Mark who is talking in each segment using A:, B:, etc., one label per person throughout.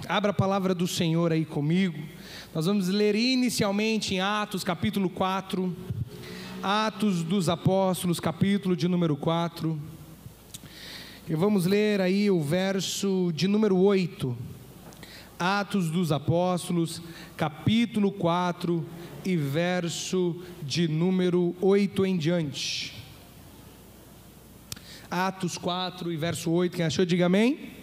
A: Abra a palavra do Senhor aí comigo. Nós vamos ler inicialmente em Atos capítulo 4, Atos dos Apóstolos, capítulo de número 4. E vamos ler aí o verso de número 8. Atos dos Apóstolos, capítulo 4 e verso de número 8 em diante. Atos 4 e verso 8, quem achou diga amém.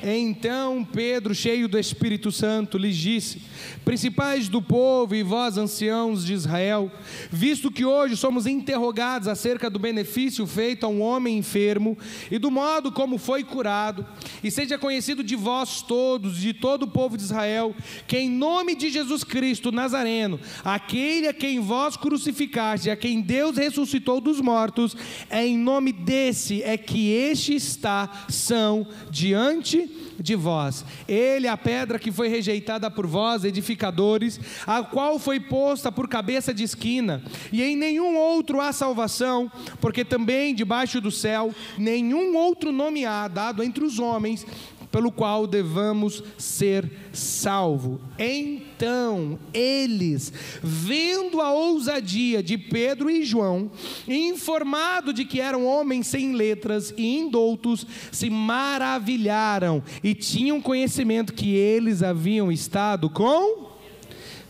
A: Então Pedro, cheio do Espírito Santo, lhes disse: principais do povo e vós anciãos de Israel, visto que hoje somos interrogados acerca do benefício feito a um homem enfermo e do modo como foi curado, e seja conhecido de vós todos, de todo o povo de Israel, que em nome de Jesus Cristo Nazareno, aquele a quem vós crucificaste, a quem Deus ressuscitou dos mortos, é em nome desse é que este está são diante de vós. Ele é a pedra que foi rejeitada por vós, edificadores, a qual foi posta por cabeça de esquina, e em nenhum outro há salvação, porque também debaixo do céu nenhum outro nome há dado entre os homens pelo qual devamos ser salvos. Então eles, vendo a ousadia de Pedro e João, informado de que eram homens sem letras e indoutos, se maravilharam e tinham conhecimento que eles haviam estado com...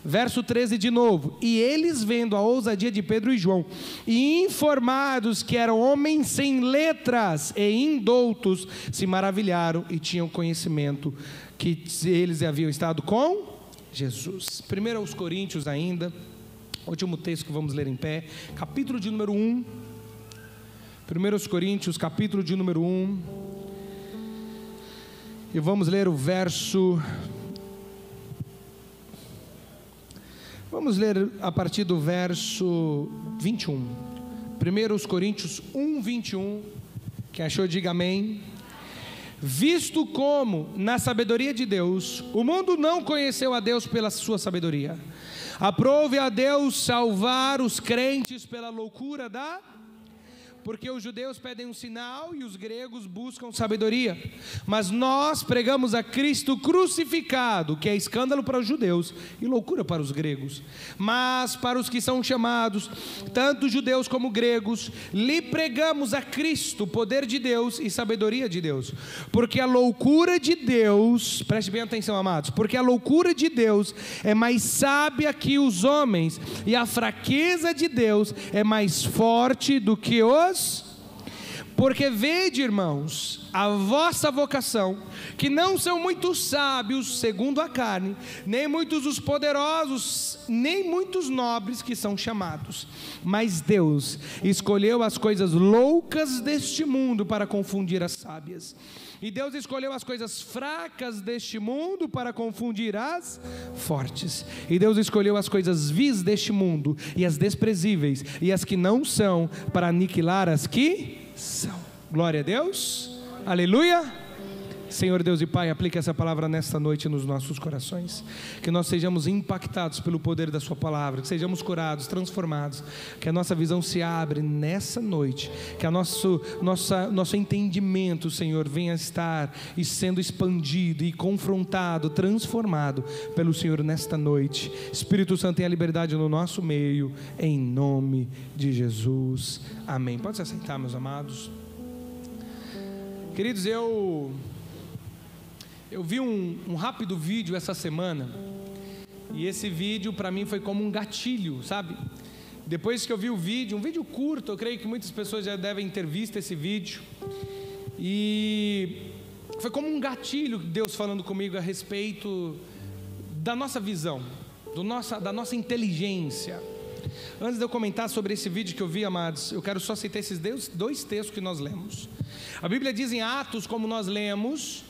A: Verso 13 de novo: e eles vendo a ousadia de Pedro e João, e informados que eram homens sem letras e indoutos, se maravilharam e tinham conhecimento que eles haviam estado com Jesus. 1 aos Coríntios ainda, último texto que vamos ler em pé, capítulo de número 1, 1 aos Coríntios, capítulo de número 1, e vamos ler o verso... Vamos ler a partir do verso 21. 1 Coríntios 1, 21. Quem achou, diga amém. Visto como, na sabedoria de Deus, o mundo não conheceu a Deus pela sua sabedoria, aprove a Deus salvar os crentes pela loucura da... Porque os judeus pedem um sinal e os gregos buscam sabedoria, mas nós pregamos a Cristo crucificado, que é escândalo para os judeus e loucura para os gregos, mas para os que são chamados, tanto judeus como gregos, lhe pregamos a Cristo, poder de Deus e sabedoria de Deus, porque a loucura de Deus, preste bem atenção amados, porque a loucura de Deus é mais sábia que os homens, e a fraqueza de Deus é mais forte do que os... Porque vede, irmãos, a vossa vocação, que não são muitos sábios segundo a carne, nem muitos os poderosos, nem muitos nobres que são chamados, mas Deus escolheu as coisas loucas deste mundo para confundir as sábias, e Deus escolheu as coisas fracas deste mundo para confundir as fortes, e Deus escolheu as coisas vis deste mundo, e as desprezíveis, e as que não são, para aniquilar as que são. Glória a Deus, aleluia. Senhor Deus e Pai, aplica essa palavra nesta noite nos nossos corações, que nós sejamos impactados pelo poder da sua palavra, que sejamos curados, transformados, que a nossa visão se abre nessa noite, que a nosso entendimento, Senhor, venha a estar e sendo expandido e confrontado, transformado pelo Senhor nesta noite. Espírito Santo, tenha liberdade no nosso meio, em nome de Jesus, amém. Pode se assentar, meus amados. Queridos, eu vi um rápido vídeo essa semana, e esse vídeo para mim foi como um gatilho, sabe? Depois que eu vi o vídeo, um vídeo curto, eu creio que muitas pessoas já devem ter visto esse vídeo, e foi como um gatilho, Deus falando comigo a respeito da nossa visão, da nossa inteligência. Antes de eu comentar sobre esse vídeo que eu vi, amados, eu quero só citar esses dois textos que nós lemos. A Bíblia diz em Atos, como nós lemos,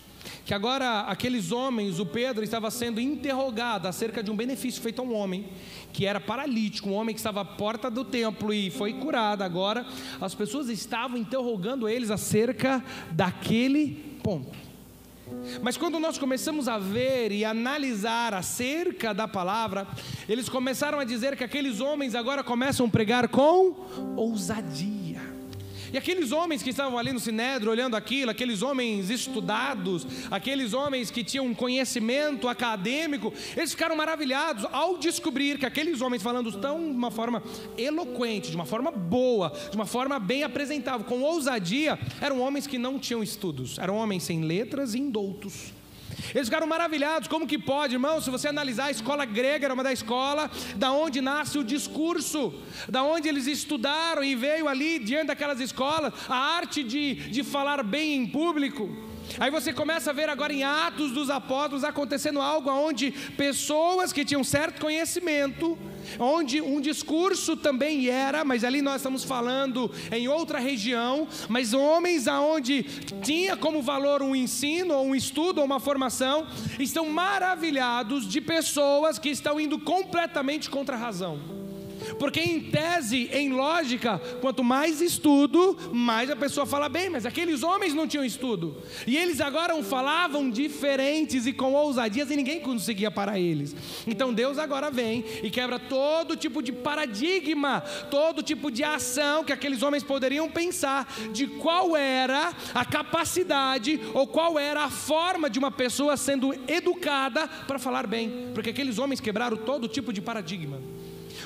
A: que agora aqueles homens, o Pedro estava sendo interrogado acerca de um benefício feito a um homem que era paralítico, um homem que estava à porta do templo e foi curado. Agora as pessoas estavam interrogando eles acerca daquele ponto. Mas quando nós começamos a ver e analisar acerca da palavra, eles começaram a dizer que aqueles homens agora começam a pregar com ousadia, E aqueles homens que estavam ali no Sinédrio olhando aquilo, aqueles homens estudados, aqueles homens que tinham um conhecimento acadêmico, eles ficaram maravilhados ao descobrir que aqueles homens falando tão de uma forma eloquente, de uma forma boa, de uma forma bem apresentável, com ousadia, eram homens que não tinham estudos, eram homens sem letras e indoutos. Eles ficaram maravilhados. Como que pode, irmão? Se você analisar, a escola grega era uma da escola da onde nasce o discurso, da onde eles estudaram e veio ali diante daquelas escolas a arte de falar bem em público. Aí você começa a ver agora em Atos dos Apóstolos acontecendo algo onde pessoas que tinham certo conhecimento, onde um discurso também era, mas ali nós estamos falando em outra região, mas homens aonde tinha como valor um ensino, ou um estudo, ou uma formação, estão maravilhados de pessoas que estão indo completamente contra a razão. Porque em tese, em lógica, quanto mais estudo, mais a pessoa fala bem, mas aqueles homens não tinham estudo, e eles agora falavam diferentes e com ousadias, e ninguém conseguia parar eles. Então Deus agora vem e quebra todo tipo de paradigma, todo tipo de ação que aqueles homens poderiam pensar, de qual era a capacidade, ou qual era a forma de uma pessoa sendo educada para falar bem, porque aqueles homens quebraram todo tipo de paradigma.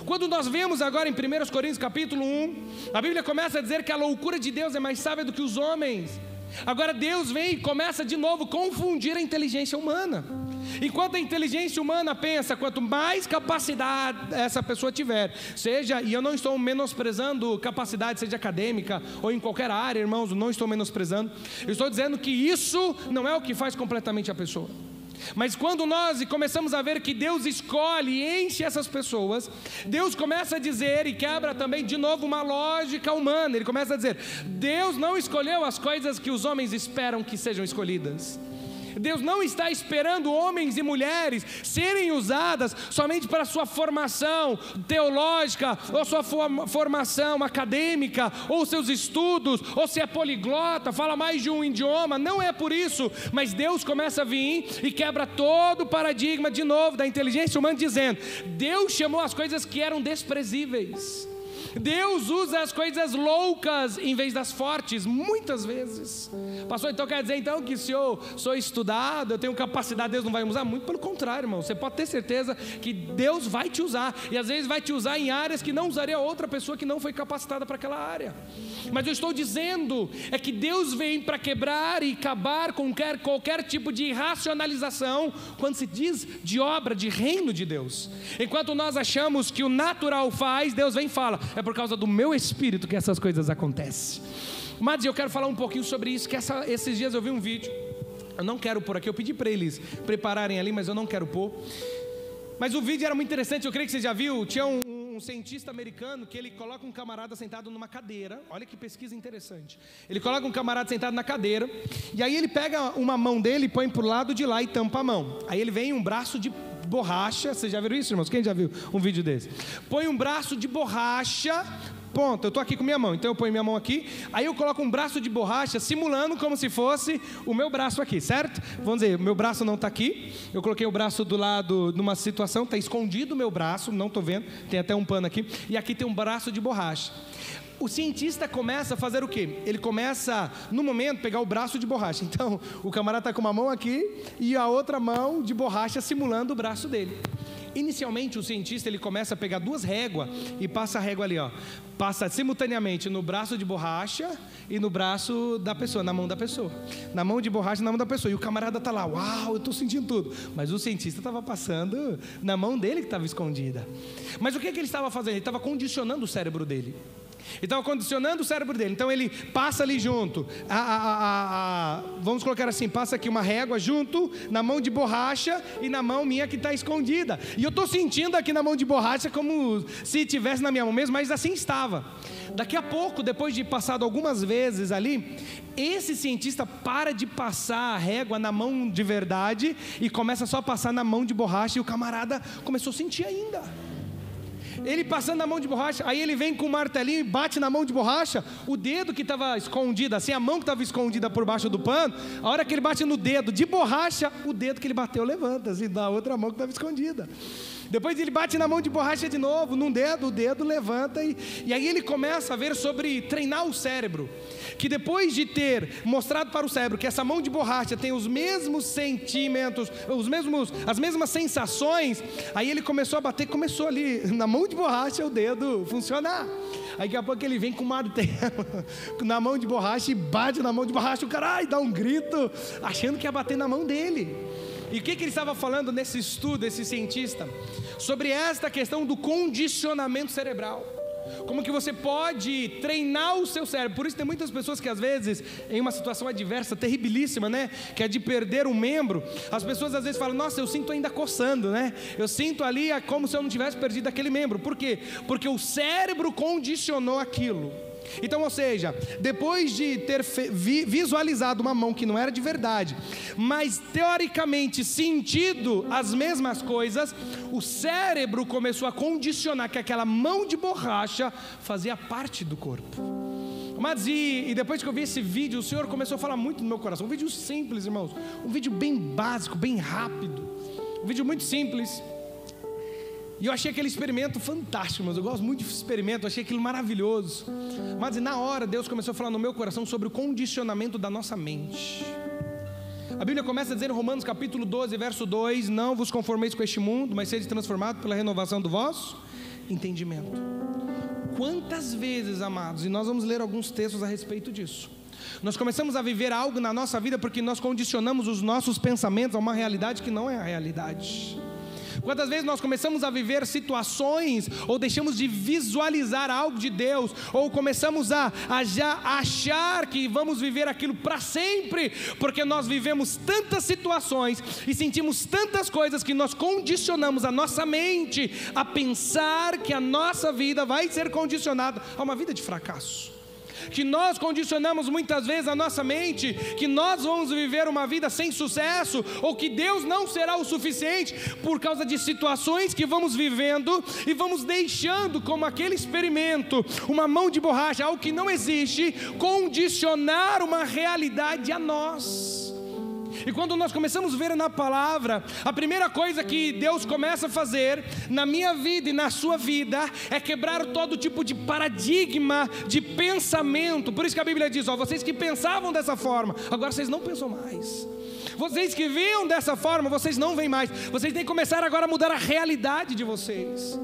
A: Quando nós vemos agora em 1 Coríntios capítulo 1, a Bíblia começa a dizer que a loucura de Deus é mais sábia do que os homens. Agora Deus vem e começa de novo a confundir a inteligência humana. Enquanto a inteligência humana pensa, quanto mais capacidade essa pessoa tiver, seja, e eu não estou menosprezando capacidade, seja acadêmica ou em qualquer área, irmãos, não estou menosprezando, eu estou dizendo que isso não é o que faz completamente a pessoa. Mas quando nós começamos a ver que Deus escolhe e enche essas pessoas, Deus começa a dizer, e quebra também de novo uma lógica humana, Ele começa a dizer, Deus não escolheu as coisas que os homens esperam que sejam escolhidas. Deus não está esperando homens e mulheres serem usadas somente para sua formação teológica, ou sua formação acadêmica, ou seus estudos, ou se é poliglota, fala mais de um idioma. Não é por isso, mas Deus começa a vir e quebra todo o paradigma de novo da inteligência humana, dizendo, Deus chamou as coisas que eram desprezíveis. Deus usa as coisas loucas em vez das fortes, muitas vezes. Pastor, então quer dizer então que se eu sou estudado, eu tenho capacidade, Deus não vai me usar? Muito pelo contrário, irmão. Você pode ter certeza que Deus vai te usar, e às vezes vai te usar em áreas que não usaria outra pessoa que não foi capacitada para aquela área. Mas eu estou dizendo é que Deus vem para quebrar e acabar com qualquer tipo de racionalização quando se diz de obra, de reino de Deus. Enquanto nós achamos que o natural faz, Deus vem e fala, é por causa do meu espírito que essas coisas acontecem. Mas eu quero falar um pouquinho sobre isso, que esses dias eu vi um vídeo, eu não quero pôr aqui, eu pedi para eles prepararem ali, mas eu não quero pôr. Mas o vídeo era muito interessante, eu creio que você já viu. Tinha um cientista americano que ele coloca um camarada sentado numa cadeira. Olha que pesquisa interessante. Ele coloca um camarada sentado na cadeira, e aí ele pega uma mão dele e põe para o lado de lá e tampa a mão. Aí ele vem um braço de borracha. Vocês já viram isso, irmãos? Quem já viu um vídeo desse? Põe um braço de borracha. Ponto, eu estou aqui com minha mão, então eu ponho minha mão aqui, aí eu coloco um braço de borracha, simulando como se fosse o meu braço aqui, certo? Vamos dizer, o meu braço não está aqui, eu coloquei o braço do lado, numa situação, está escondido o meu braço, não estou vendo, tem até um pano aqui, e aqui tem um braço de borracha. O cientista começa a fazer o quê? Ele começa, no momento, pegar o braço de borracha. Então, o camarada está com uma mão aqui e a outra mão de borracha simulando o braço dele. Inicialmente, o cientista ele começa a pegar duas réguas e passa a régua ali, ó. Passa simultaneamente no braço de borracha e no braço da pessoa, na mão da pessoa. Na mão de borracha e na mão da pessoa. E o camarada está lá, uau, eu estou sentindo tudo. Mas o cientista estava passando na mão dele que estava escondida. Mas o que ele estava fazendo? Ele estava condicionando o cérebro dele. Ele estava condicionando o cérebro dele. Então ele passa ali junto, vamos colocar assim, passa aqui uma régua junto na mão de borracha e na mão minha que está escondida. E eu estou sentindo aqui na mão de borracha como se estivesse na minha mão mesmo, mas assim estava. Daqui a pouco, depois de passado algumas vezes ali, esse cientista para de passar a régua na mão de verdade e começa só a passar na mão de borracha, e o camarada começou a sentir ainda. Ele passando na mão de borracha, aí ele vem com um martelinho e bate na mão de borracha, o dedo que estava escondido, assim, a mão que estava escondida por baixo do pano, a hora que ele bate no dedo de borracha, o dedo que ele bateu levanta, assim, da outra mão que estava escondida. Depois ele bate na mão de borracha de novo, num dedo, o dedo levanta e aí ele começa a ver sobre treinar o cérebro, que depois de ter mostrado para o cérebro que essa mão de borracha tem os mesmos sentimentos, as mesmas sensações, aí ele começou a bater, começou ali na mão de borracha o dedo funcionar. Aí daqui a pouco ele vem com um martelo na mão de borracha e bate na mão de borracha, o cara dá um grito, achando que ia bater na mão dele. E o que ele estava falando nesse estudo, esse cientista? Sobre esta questão do condicionamento cerebral. Como que você pode treinar o seu cérebro. Por isso tem muitas pessoas que às vezes, em uma situação adversa, terribilíssima, né? Que é de perder um membro. As pessoas às vezes falam, nossa, eu sinto ainda coçando, né? Eu sinto ali como se eu não tivesse perdido aquele membro. Por quê? Porque o cérebro condicionou aquilo. Então, ou seja, depois de ter visualizado uma mão que não era de verdade, mas teoricamente sentido as mesmas coisas, o cérebro começou a condicionar que aquela mão de borracha fazia parte do corpo. Mas e depois que eu vi esse vídeo, o Senhor começou a falar muito no meu coração. Um vídeo simples, irmãos, um vídeo bem básico, bem rápido, um vídeo muito simples. E eu achei aquele experimento fantástico, mas eu gosto muito de experimento, eu achei aquilo maravilhoso. Mas na hora Deus começou a falar no meu coração sobre o condicionamento da nossa mente. A Bíblia começa a dizer em Romanos capítulo 12, verso 2: não vos conformeis com este mundo, mas sede transformados pela renovação do vosso entendimento. Quantas vezes, amados, e nós vamos ler alguns textos a respeito disso, nós começamos a viver algo na nossa vida porque nós condicionamos os nossos pensamentos a uma realidade que não é a realidade. Quantas vezes nós começamos a viver situações, ou deixamos de visualizar algo de Deus, ou começamos a já achar que vamos viver aquilo para sempre, porque nós vivemos tantas situações e sentimos tantas coisas que nós condicionamos a nossa mente a pensar que a nossa vida vai ser condicionada a uma vida de fracasso. Que nós condicionamos muitas vezes a nossa mente que nós vamos viver uma vida sem sucesso, ou que Deus não será o suficiente, por causa de situações que vamos vivendo e vamos deixando, como aquele experimento, uma mão de borracha, algo que não existe, condicionar uma realidade a nós. E quando nós começamos a ver na palavra, a primeira coisa que Deus começa a fazer na minha vida e na sua vida é quebrar todo tipo de paradigma de pensamento. Por isso que a Bíblia diz, vocês que pensavam dessa forma, agora vocês não pensam mais. Vocês que viam dessa forma, vocês não veem mais. Vocês têm que começar agora a mudar a realidade de vocês.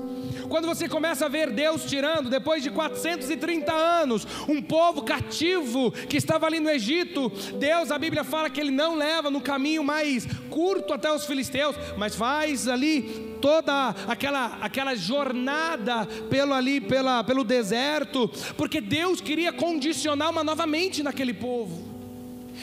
A: Quando você começa a ver Deus tirando, depois de 430 anos, um povo cativo que estava ali no Egito, Deus, a Bíblia fala que Ele não leva no caminho mais curto até os filisteus, mas faz ali toda aquela jornada pelo deserto, porque Deus queria condicionar uma nova mente naquele povo.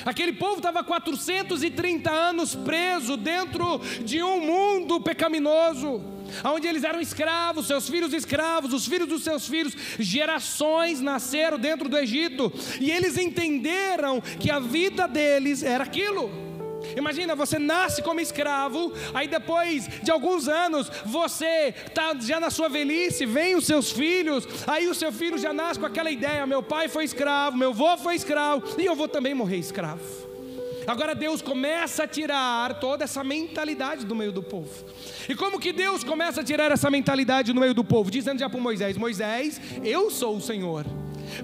A: Aquele povo estava 430 anos preso dentro de um mundo pecaminoso, onde eles eram escravos, seus filhos escravos, os filhos dos seus filhos, gerações nasceram dentro do Egito, e eles entenderam que a vida deles era aquilo. Imagina, você nasce como escravo, aí depois de alguns anos, você está já na sua velhice, vem os seus filhos, aí o seu filho já nasce com aquela ideia, meu pai foi escravo, meu avô foi escravo, e eu vou também morrer escravo. Agora Deus começa a tirar toda essa mentalidade do meio do povo. E como que Deus começa a tirar essa mentalidade no meio do povo? Dizendo já para Moisés, Moisés, eu sou o Senhor.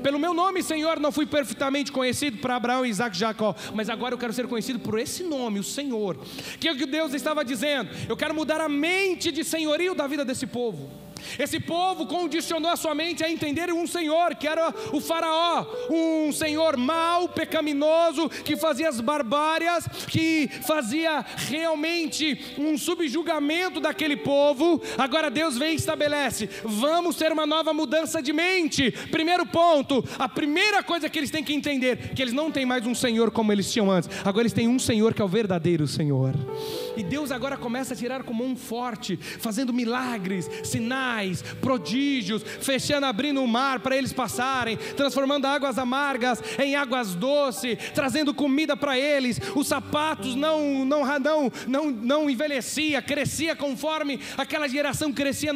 A: Pelo meu nome, Senhor, não fui perfeitamente conhecido para Abraão, Isaac e Jacó, mas agora eu quero ser conhecido por esse nome, o Senhor. Que é o que Deus estava dizendo? Eu quero mudar a mente de senhorio da vida desse povo. Esse povo condicionou a sua mente a entender um Senhor, que era o faraó, um Senhor mau, pecaminoso, que fazia as barbárias, que fazia realmente um subjugamento daquele povo. Agora Deus vem e estabelece, vamos ter uma nova mudança de mente. Primeiro ponto, a primeira coisa que eles têm que entender, que eles não têm mais um Senhor como eles tinham antes, agora eles têm um Senhor que é o verdadeiro Senhor. E Deus agora começa a tirar com mão forte, fazendo milagres, sinais, prodígios, fechando, abrindo o mar para eles passarem, transformando águas amargas em águas doces, trazendo comida para eles. Os sapatos não envelhecia, crescia conforme aquela geração crescia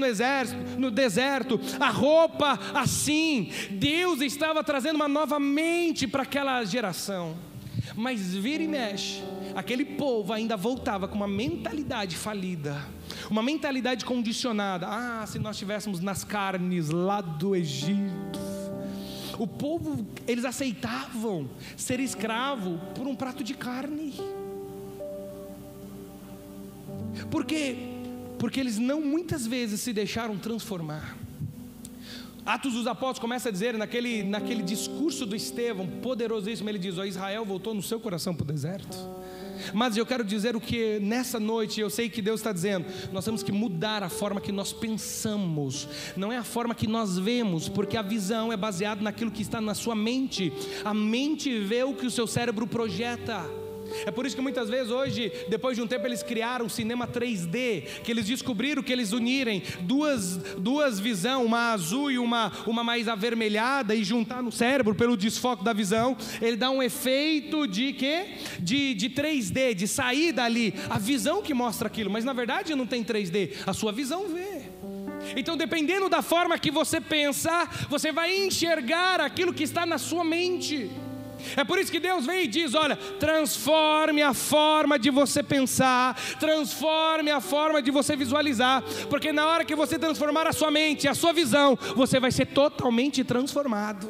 A: no deserto. A roupa assim, Deus estava trazendo uma nova mente para aquela geração. Mas vira e mexe, aquele povo ainda voltava com uma mentalidade falida, uma mentalidade condicionada. Se nós estivéssemos nas carnes lá do Egito. O povo, eles aceitavam ser escravo por um prato de carne. Por quê? Porque eles não muitas vezes se deixaram transformar. Atos dos Apóstolos começa a dizer, naquele discurso do Estevão, poderosíssimo, ele diz: Israel voltou no seu coração para o deserto. Mas eu quero dizer o que nessa noite eu sei que Deus está dizendo: nós temos que mudar a forma que nós pensamos, não é a forma que nós vemos, porque a visão é baseada naquilo que está na sua mente. A mente vê o que o seu cérebro projeta. É por isso que muitas vezes hoje, depois de um tempo, eles criaram o cinema 3D, que eles descobriram que eles unirem duas visões, uma azul e uma mais avermelhada, e juntar no cérebro pelo desfoque da visão, ele dá um efeito de quê? De 3D, de sair dali, a visão que mostra aquilo, mas na verdade não tem 3D, a sua visão vê. Então, dependendo da forma que você pensa, você vai enxergar aquilo que está na sua mente. É por isso que Deus vem e diz: olha, transforme a forma de você pensar, transforme a forma de você visualizar, porque na hora que você transformar a sua mente, a sua visão, você vai ser totalmente transformado.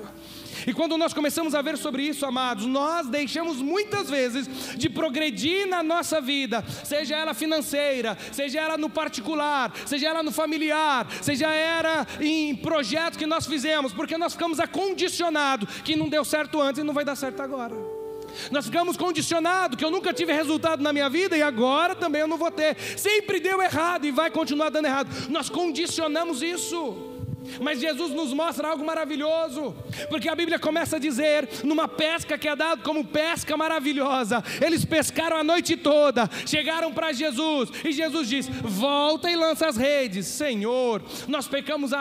A: E quando nós começamos a ver sobre isso, amados, nós deixamos muitas vezes de progredir na nossa vida, seja ela financeira, seja ela no particular, seja ela no familiar, seja ela em projetos que nós fizemos, porque nós ficamos acondicionados que não deu certo antes e não vai dar certo agora. Nós ficamos condicionados que eu nunca tive resultado na minha vida e agora também eu não vou ter. Sempre deu errado e vai continuar dando errado. Nós condicionamos isso. Mas Jesus nos mostra algo maravilhoso, porque a Bíblia começa a dizer, numa pesca que é dada como pesca maravilhosa, eles pescaram a noite toda, chegaram para Jesus, e Jesus diz: volta e lança as redes. Senhor, nós pescamos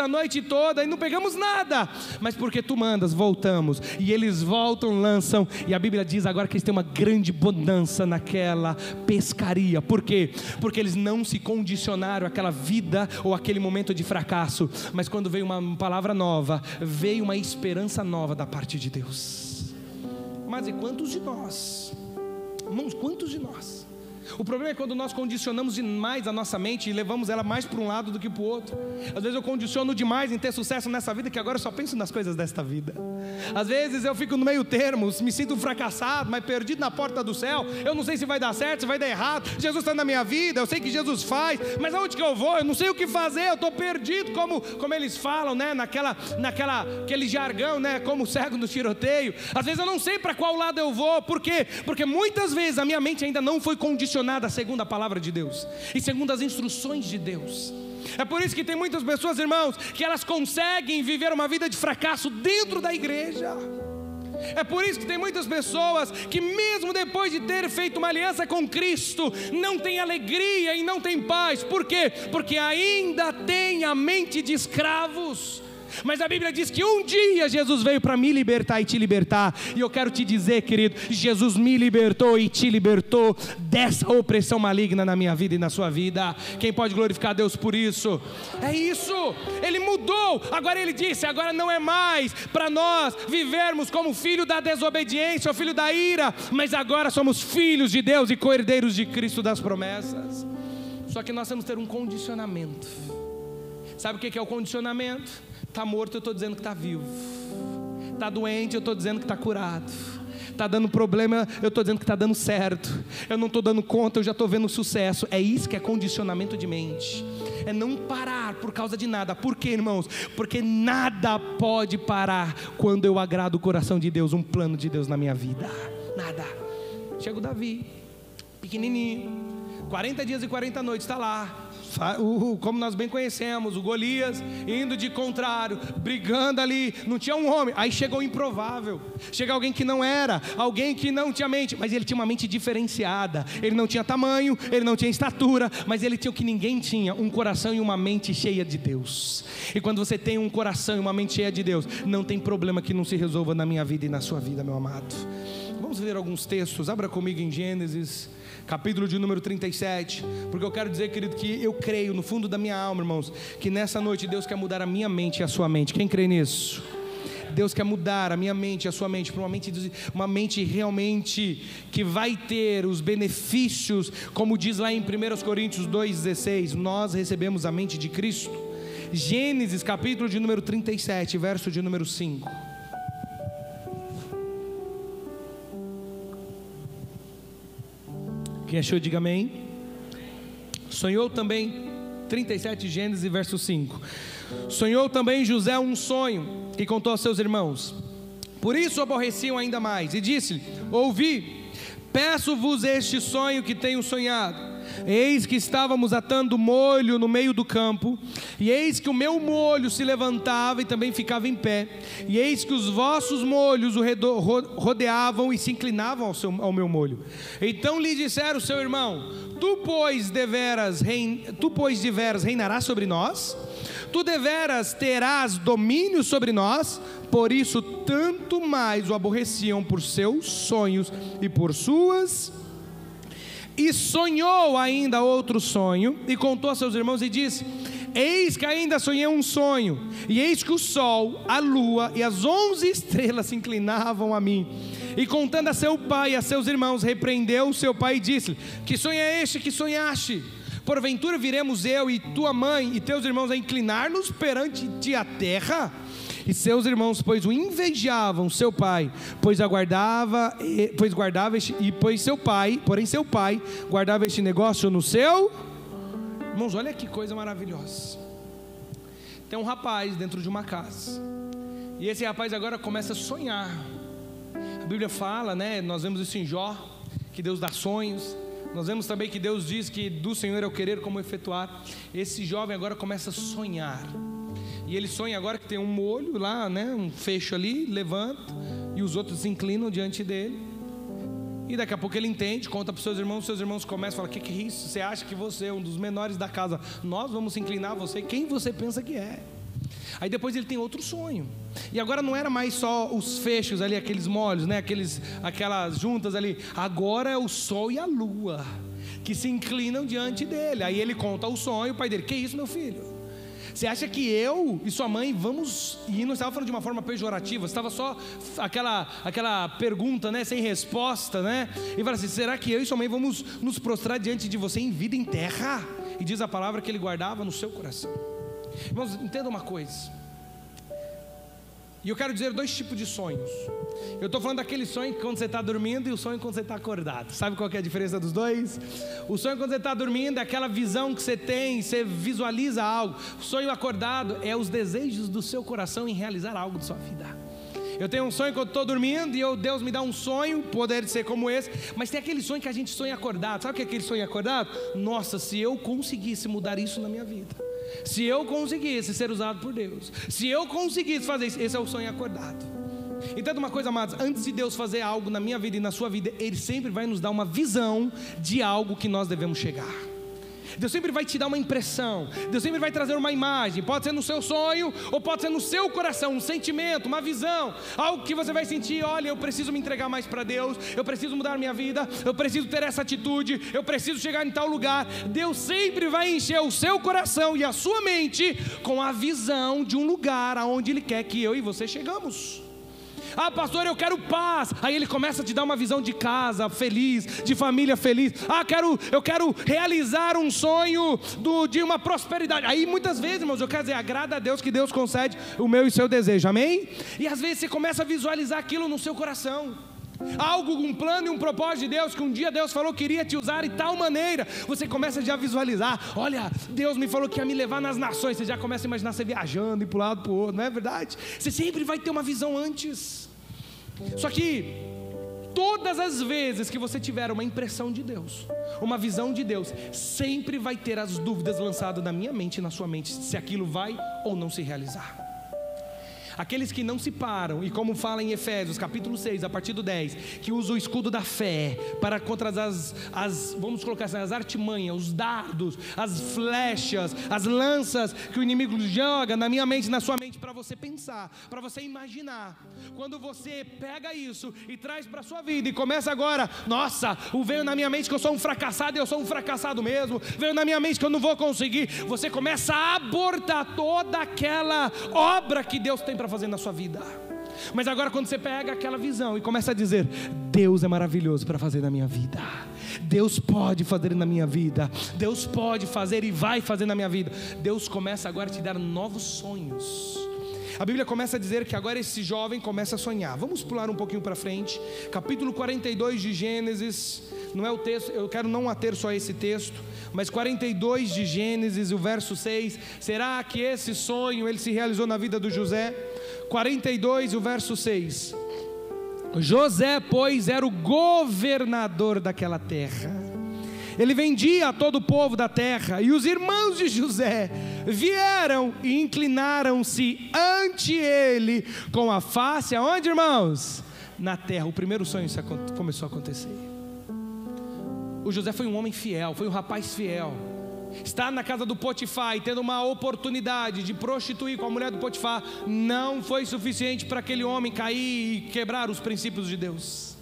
A: a noite toda e não pegamos nada, mas porque tu mandas, voltamos. E eles voltam, lançam, e a Bíblia diz agora que eles têm uma grande bonança naquela pescaria. Por quê? Porque eles não se condicionaram àquela vida ou aquele momento de fracasso, mas quando veio uma palavra nova, veio uma esperança nova da parte de Deus. Mas e quantos de nós, irmãos, quantos de nós? O problema é quando nós condicionamos demais a nossa mente e levamos ela mais para um lado do que para o outro. Às vezes eu condiciono demais em ter sucesso nessa vida, que agora eu só penso nas coisas desta vida. Às vezes eu fico no meio termo, me sinto fracassado, mas perdido na porta do céu. Eu não sei se vai dar certo, se vai dar errado. Jesus está na minha vida, eu sei que Jesus faz, mas aonde que eu vou? Eu não sei o que fazer, eu estou perdido, como eles falam, né? Aquele jargão, né? Como cego no tiroteio. Às vezes eu não sei para qual lado eu vou. Por quê? Porque muitas vezes a minha mente ainda não foi condicionada segundo a palavra de Deus e segundo as instruções de Deus. É por isso que tem muitas pessoas, irmãos, que elas conseguem viver uma vida de fracasso dentro da igreja. É por isso que tem muitas pessoas que mesmo depois de ter feito uma aliança com Cristo, não tem alegria e não tem paz. Por quê? Porque ainda tem a mente de escravos. Mas a Bíblia diz que um dia Jesus veio para me libertar e te libertar. E eu quero te dizer, querido, Jesus me libertou e te libertou dessa opressão maligna na minha vida e na sua vida. Quem pode glorificar a Deus por isso? É isso, Ele mudou. Agora Ele disse, agora não é mais para nós vivermos como filho da desobediência ou filho da ira, mas agora somos filhos de Deus e co-herdeiros de Cristo das promessas. Só que nós temos que ter um condicionamento. Sabe o que é o condicionamento? Está morto, eu estou dizendo que está vivo. Está doente, eu estou dizendo que está curado. Está dando problema, eu estou dizendo que está dando certo. Eu não estou dando conta, eu já estou vendo sucesso. É isso que é condicionamento de mente. É não parar por causa de nada. Por quê, irmãos? Porque nada pode parar quando eu agrado o coração de Deus, um plano de Deus na minha vida. Nada. Chega o Davi, pequenininho, 40 dias e 40 noites, está lá. Como nós bem conhecemos, o Golias indo de contrário, brigando ali, não tinha um homem. Aí chegou o improvável, chega alguém que não era, alguém que não tinha mente, mas ele tinha uma mente diferenciada. Ele não tinha tamanho, ele não tinha estatura, mas ele tinha o que ninguém tinha, um coração e uma mente cheia de Deus. E quando você tem um coração e uma mente cheia de Deus, não tem problema que não se resolva na minha vida e na sua vida, meu amado. Vamos ler alguns textos. Abra comigo em Gênesis capítulo de número 37, porque eu quero dizer, querido, que eu creio no fundo da minha alma, irmãos, que nessa noite Deus quer mudar a minha mente e a sua mente. Quem crê nisso? Deus quer mudar a minha mente, a sua mente, para uma mente realmente que vai ter os benefícios, como diz lá em 1 Coríntios 2,16, nós recebemos a mente de Cristo. Gênesis capítulo de número 37, verso de número 5. Quem achou, diga amém. Sonhou também, 37 Gênesis verso 5. Sonhou também José um sonho e contou aos seus irmãos. Por isso aborreciam ainda mais e disse-lhe: ouvi, peço-vos este sonho que tenho sonhado. Eis que estávamos atando molho no meio do campo, e eis que o meu molho se levantava e também ficava em pé, e eis que os vossos molhos o rodeavam e se inclinavam ao meu molho. Então lhe disseram seu irmão: tu pois deveras reinarás sobre nós? Tu deveras terás domínio sobre nós? Por isso tanto mais o aborreciam por seus sonhos e por suas. E sonhou ainda outro sonho, e contou a seus irmãos e disse: eis que ainda sonhei um sonho, e eis que o sol, a lua e as 11 estrelas se inclinavam a mim. E contando a seu pai e a seus irmãos, repreendeu o seu pai e disse-lhe: que sonho é este que sonhaste? Porventura viremos eu e tua mãe e teus irmãos a inclinar-nos perante ti a terra? E seus irmãos, pois o invejavam seu pai, porém seu pai guardava este negócio no seu. Irmãos, olha que coisa maravilhosa. Tem um rapaz dentro de uma casa, e esse rapaz agora começa a sonhar. A Bíblia fala, né? Nós vemos isso em Jó, que Deus dá sonhos. Nós vemos também que Deus diz que do Senhor é o querer como efetuar. Esse jovem agora começa a sonhar. E ele sonha agora que tem um molho lá, né? Um fecho ali, levanta, e os outros se inclinam diante dele. E daqui a pouco ele entende, conta para os seus irmãos começam a falar: que é isso? Você acha que você é um dos menores da casa? Nós vamos se inclinar a você? Quem você pensa que é? Aí depois ele tem outro sonho. E agora não era mais só os fechos ali, aqueles molhos, né? Aquelas juntas ali. Agora é o sol e a lua que se inclinam diante dele. Aí ele conta o sonho, o pai dele: que isso, meu filho? Você acha que eu e sua mãe vamos... E não estava falando de uma forma pejorativa, estava só aquela pergunta, né, sem resposta, né? E fala assim: será que eu e sua mãe vamos nos prostrar diante de você em vida em terra? E diz a palavra que ele guardava no seu coração. Irmãos, entenda uma coisa. E eu quero dizer 2 tipos de sonhos. Eu estou falando daquele sonho quando você está dormindo e o sonho quando você está acordado. Sabe qual que é a diferença dos dois? O sonho quando você está dormindo é aquela visão que você tem, você visualiza algo. O sonho acordado é os desejos do seu coração em realizar algo de sua vida. Eu tenho um sonho quando estou dormindo e Deus me dá um sonho, poder ser como esse. Mas tem aquele sonho que a gente sonha acordado. Sabe o que é aquele sonho acordado? Nossa, se eu conseguisse mudar isso na minha vida, se eu conseguisse ser usado por Deus, se eu conseguisse fazer isso, esse é o sonho acordado. Entenda uma coisa, amados: antes de Deus fazer algo na minha vida e na sua vida, Ele sempre vai nos dar uma visão de algo que nós devemos chegar. Deus sempre vai te dar uma impressão, Deus sempre vai trazer uma imagem, pode ser no seu sonho, ou pode ser no seu coração, um sentimento, uma visão, algo que você vai sentir: olha, eu preciso me entregar mais para Deus, eu preciso mudar minha vida, eu preciso ter essa atitude, eu preciso chegar em tal lugar. Deus sempre vai encher o seu coração e a sua mente com a visão de um lugar aonde Ele quer que eu e você chegamos. Ah, pastor, eu quero paz. Aí ele começa a te dar uma visão de casa feliz, de família feliz. Ah, eu quero realizar um sonho de uma prosperidade. Aí muitas vezes, irmãos, eu quero dizer, agrada a Deus que Deus concede o meu e o seu desejo, amém? E às vezes você começa a visualizar aquilo no seu coração, algo, um plano e um propósito de Deus, que um dia Deus falou que iria te usar de tal maneira. Você começa já a visualizar: olha, Deus me falou que ia me levar nas nações. Você já começa a imaginar você viajando e para um lado para o outro, não é verdade? Você sempre vai ter uma visão antes. Só que todas as vezes que você tiver uma impressão de Deus, uma visão de Deus, sempre vai ter as dúvidas lançadas na minha mente e na sua mente, se aquilo vai ou não se realizar. Aqueles que não se param, e como fala em Efésios capítulo 6, a partir do 10, que usa o escudo da fé para contra vamos colocar assim, as artimanhas, os dardos, as flechas, as lanças que o inimigo joga na minha mente e na sua mente, para você pensar, para você imaginar. Quando você pega isso e traz para a sua vida e começa agora: nossa, veio na minha mente que eu sou um fracassado, e eu sou um fracassado mesmo, veio na minha mente que eu não vou conseguir. Você começa a abortar toda aquela obra que Deus tem para fazer na sua vida. Mas agora quando você pega aquela visão e começa a dizer: Deus é maravilhoso para fazer na minha vida, Deus pode fazer na minha vida, Deus pode fazer e vai fazer na minha vida, Deus começa agora a te dar novos sonhos. A Bíblia começa a dizer que agora esse jovem começa a sonhar. Vamos pular um pouquinho para frente, capítulo 42 de Gênesis. Não é o texto, eu quero não ater só esse texto, mas 42 de Gênesis, o verso 6. Será que esse sonho ele se realizou na vida do José? 42, o verso 6. José, pois, era o governador daquela terra. Ele vendia a todo o povo da terra, e os irmãos de José vieram e inclinaram-se ante ele com a face, aonde, irmãos? Na terra. O primeiro sonho começou a acontecer. O José foi um homem fiel, foi um rapaz fiel. Estar na casa do Potifar e tendo uma oportunidade de prostituir com a mulher do Potifar não foi suficiente para aquele homem cair e quebrar os princípios de Deus.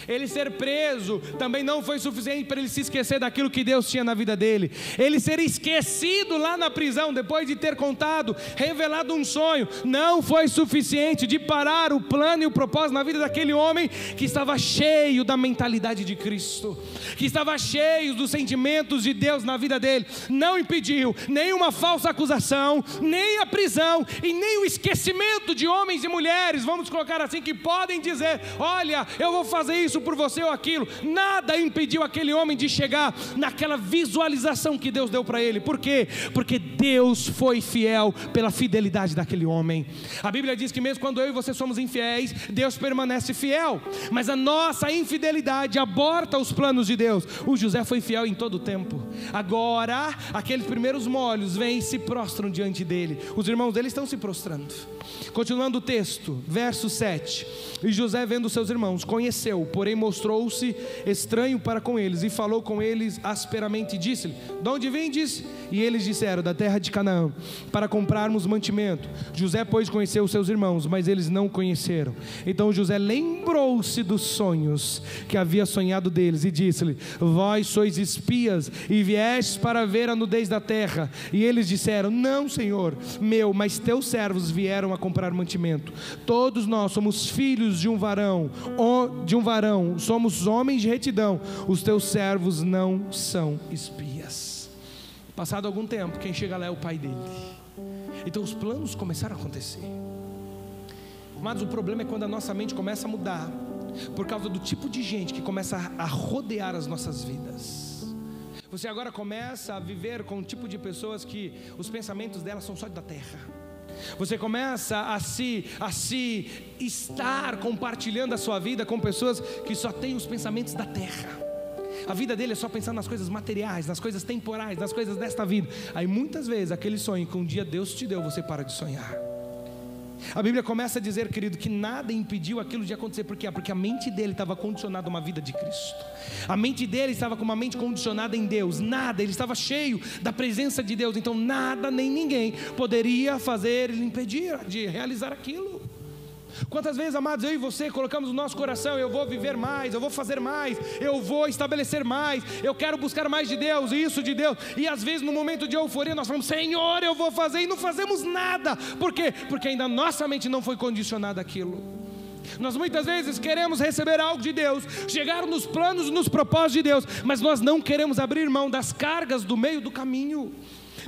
A: Ele ser preso também não foi suficiente para ele se esquecer daquilo que Deus tinha na vida dele. Ele ser esquecido lá na prisão, depois de ter contado, revelado um sonho, não foi suficiente de parar o plano e o propósito na vida daquele homem que estava cheio da mentalidade de Cristo, que estava cheio dos sentimentos de Deus na vida dele. Não impediu nem uma falsa acusação, nem a prisão e nem o esquecimento de homens e mulheres, vamos colocar assim, que podem dizer: olha, eu vou fazer isso por você ou aquilo. Nada impediu aquele homem de chegar naquela visualização que Deus deu para ele. Por quê? Porque Deus foi fiel pela fidelidade daquele homem. A Bíblia diz que mesmo quando eu e você somos infiéis, Deus permanece fiel, mas a nossa infidelidade aborta os planos de Deus. O José foi fiel em todo o tempo. Agora aqueles primeiros molhos vêm e se prostram diante dele. Os irmãos dele estão se prostrando. Continuando o texto, verso 7. E José, vendo seus irmãos, conheceu, porém mostrou-se estranho para com eles, e falou com eles asperamente, e disse-lhe: de onde vindes? E eles disseram: da terra de Canaã, para comprarmos mantimento. José, pois, conheceu os seus irmãos, mas eles não conheceram. Então José lembrou-se dos sonhos que havia sonhado deles, e disse-lhe: vós sois espias, e viestes para ver a nudez da terra. E eles disseram: não, senhor meu, mas teus servos vieram a comprar mantimento. Todos nós somos filhos de um varão, somos homens de retidão. Os teus servos não são espias. Passado algum tempo, quem chega lá é o pai dele. Então os planos começaram a acontecer. Mas o problema é quando a nossa mente começa a mudar, por causa do tipo de gente que começa a rodear as nossas vidas. Você agora começa a viver com um tipo de pessoas que os pensamentos delas são só da terra. Você começa a se estar compartilhando a sua vida com pessoas que só têm os pensamentos da terra. A vida dele é só pensar nas coisas materiais, nas coisas temporais, nas coisas desta vida. Aí muitas vezes aquele sonho que um dia Deus te deu, você para de sonhar. A Bíblia começa a dizer, querido, que nada impediu aquilo de acontecer. Por quê? Porque a mente dele estava condicionada a uma vida de Cristo. A mente dele estava com uma mente condicionada em Deus. Nada, ele estava cheio da presença de Deus. Então nada nem ninguém poderia fazer ele impedir de realizar aquilo. Quantas vezes, amados, eu e você colocamos no nosso coração: eu vou viver mais, eu vou fazer mais, eu vou estabelecer mais, eu quero buscar mais de Deus, isso de Deus. E às vezes no momento de euforia nós falamos: Senhor, eu vou fazer, e não fazemos nada. Por quê? Porque ainda nossa mente não foi condicionada àquilo. Nós muitas vezes queremos receber algo de Deus, chegar nos planos e nos propósitos de Deus, mas nós não queremos abrir mão das cargas do meio do caminho.